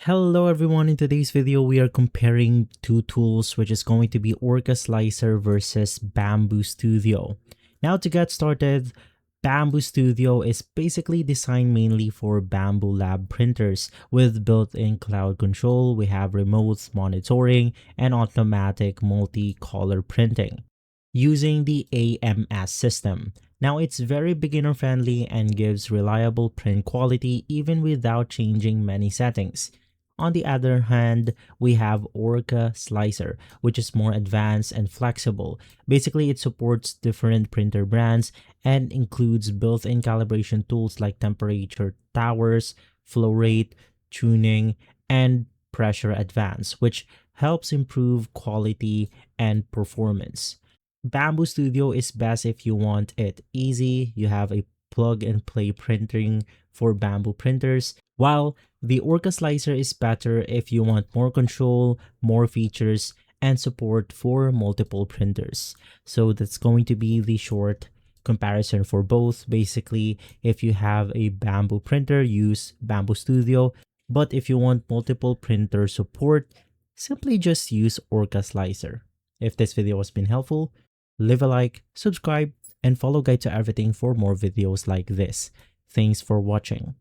Hello everyone, in today's video we are comparing two tools, which is going to be Orca Slicer versus Bambu Studio. Now to get started, Bambu Studio is basically designed mainly for Bambu Lab printers with built-in cloud control. We have remote monitoring and automatic multi-color printing using the AMS system. Now it's very beginner friendly and gives reliable print quality even without changing many settings. On the other hand, we have Orca Slicer, which is more advanced and flexible. Basically, it supports different printer brands and includes built-in calibration tools like temperature towers, flow rate, tuning, and pressure advance, which helps improve quality and performance. Bambu Studio is best if you want it easy. You have a plug and play printing for Bambu printers, while the Orca Slicer is better if you want more control, more features, and support for multiple printers. So that's going to be the short comparison for both. Basically, if you have a Bambu printer, use Bambu Studio. But if you want multiple printer support, simply just use Orca Slicer. If this video has been helpful, leave a like, subscribe, and follow Guide to Everything for more videos like this. Thanks for watching.